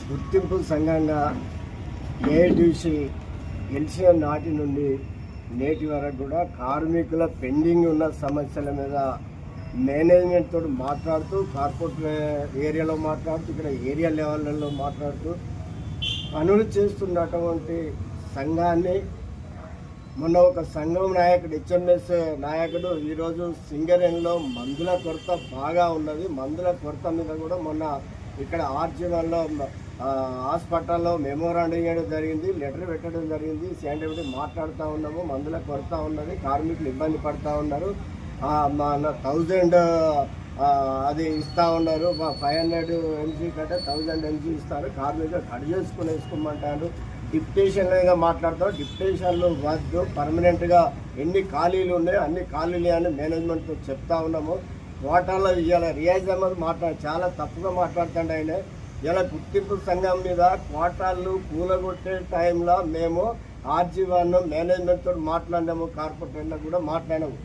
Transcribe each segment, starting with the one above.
గుర్తింపు సంఘంగా ఏఐటీసీ గెలిచిన నాటి నుండి నేటి వరకు కూడా కార్మికుల పెండింగ్ ఉన్న సమస్యల మీద మేనేజ్మెంట్ తోటి మాట్లాడుతూ కార్పొరేట్ ఏరియాలో మాట్లాడుతూ ఇక్కడ ఏరియా లెవెల్లో మాట్లాడుతూ పనులు చేస్తున్నటువంటి సంఘాన్ని మొన్న ఒక సంఘం నాయకుడు హెచ్ఎంఎస్ నాయకుడు ఈరోజు సింగరేణిలో మందుల కొరత బాగా ఉన్నది. మందుల కొరత మీద కూడా మొన్న ఇక్కడ ఆర్జీవన్లో హాస్పిటల్లో మెమోరాండం ఇవ్వడం జరిగింది, లెటర్ పెట్టడం జరిగింది. సైంటిఫిక్ మాట్లాడుతూ ఉన్నాము. మందుల కొరత ఉన్నది, కార్మికులు ఇబ్బంది పడుతూ ఉన్నారు. మన 1000 అది ఇస్తూ ఉన్నారు, 500 MG కంటే 1000 MG ఇస్తారు. కార్మికులు కట్ చేసుకుని వేసుకోమంటారు. డిప్యుటేషన్లుగా మాట్లాడతారు. డిప్యుటేషన్లు వద్దు, పర్మనెంట్గా ఎన్ని ఖాళీలు ఉన్నాయో అన్ని ఖాళీలు అని మేనేజ్మెంట్తో చెప్తా ఉన్నాము. కోటాల్లో ఇవాళ రియాజ్ అహ్మద్ చాలా తప్పుగా మాట్లాడుతుండే ఆయన. ఇలా గుర్తింపు సంఘం మీద కోటాలు కూలగొట్టే టైంలో మేము ఆర్జీవన్ మేనేజ్మెంట్తో మాట్లాడినాము, కార్పొరేటర్లో కూడా మాట్లాడాము.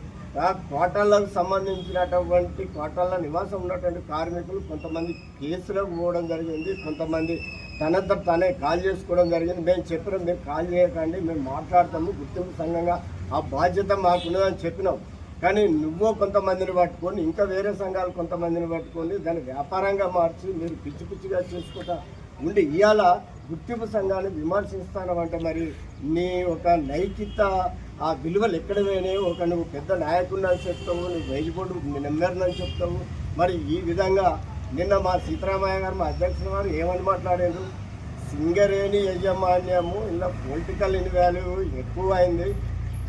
కోటాలకు సంబంధించినటువంటి కోటాల్లో నివాసం ఉన్నటువంటి కార్మికులు కొంతమంది కేసులకు పోవడం జరిగింది, కొంతమంది తనంత తానే కాల్ చేసుకోవడం జరిగింది. మేము చెప్పినాం, మీరు కాల్ చేయకండి, మేము మాట్లాడతాము, గుర్తింపు సంఘంగా ఆ బాధ్యత మాకున్నదని చెప్పినాం. కానీ నువ్వో కొంతమందిని పట్టుకొని ఇంకా వేరే సంఘాలు కొంతమందిని పట్టుకొని దాన్ని వ్యాపారంగా మార్చి మీరు పిచ్చి పిచ్చిగా చేసుకుంటా ఉండి ఇవాళ గుర్తింపు సంఘాన్ని విమర్శిస్తానంటే మరి నీ ఒక నైతికత ఆ విలువలు ఎక్కడ పోయినాయి? నువ్వు పెద్ద నాయకుడిని చెప్తావు, నీ వైజ్ బోర్డు మెంబర్ని చెప్తావు. మరి ఈ విధంగా నిన్న మా సీతారామయ్య గారు మా అధ్యక్షుల వారు ఏమని మాట్లాడారు? సింగరేణి యాజమాన్యము ఇలా పొలిటికల్ ఇన్వాల్యూ ఎక్కువ అయింది,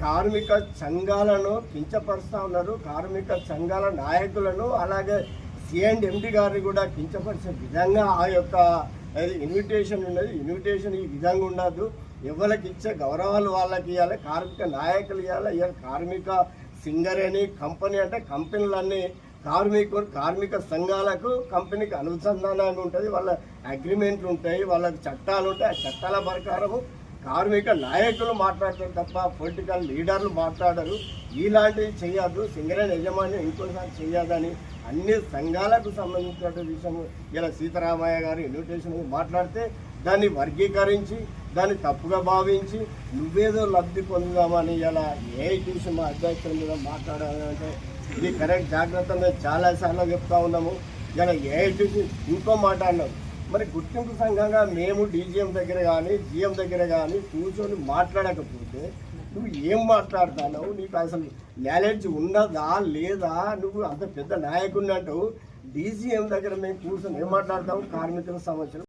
కార్మిక సంఘాలను కించపరుస్తూ ఉన్నారు, కార్మిక సంఘాల నాయకులను అలాగే CNMD గారిని కూడా కించపరిచే విధంగా ఆ యొక్క ఇన్విటేషన్ ఉన్నది. ఇన్విటేషన్ ఈ విధంగా ఉండదు. ఎవరికి ఇచ్చే గౌరవాలు వాళ్ళకి ఇవ్వాలి, కార్మిక నాయకులు ఇవ్వాలి. ఇవాళ కార్మిక సింగరేణి కంపెనీ అంటే కంపెనీలన్నీ కార్మిక సంఘాలకు కంపెనీకి అనుసంధానంగా ఉంటుంది. వాళ్ళ అగ్రిమెంట్లు ఉంటాయి, వాళ్ళకి చట్టాలు ఉంటాయి. ఆ చట్టాల ప్రకారము కార్మిక నాయకులు మాట్లాడతారు తప్ప పొలిటికల్ లీడర్లు మాట్లాడరు. ఇలాంటివి చేయొద్దు, సింగరేణి యజమాన్యం ఇంకోసారి చేయొద్దని అన్ని సంఘాలకు సంబంధించిన విషయం ఇలా సీతారామయ్య గారు ఇన్విటేషన్ మాట్లాడితే దాన్ని వర్గీకరించి దాన్ని తప్పుగా భావించి నువ్వేదో లబ్ధి పొందుదామని ఇలా ఏఐటీసీ మా అధ్యక్షుల మీద మాట్లాడాలంటే ఇది కరెక్ట్. జాగ్రత్త మేము చాలాసార్లు చెప్తా ఉన్నాము. ఇలా ఏఐటీసీ ఇంకో మాట అన్నాం. మరి గుర్తింపు సంఘంగా మేము DGM దగ్గర కానీ GM దగ్గర కానీ కూర్చొని మాట్లాడకపోతే నువ్వు ఏం మాట్లాడుతున్నావు? నీకు అసలు నాలెడ్జ్ ఉన్నదా లేదా? నువ్వు అంత పెద్ద నాయకుడిని అంటావు. DGM దగ్గర మేము కూర్చొని ఏం మాట్లాడతాము? కార్మికుల సమస్యలు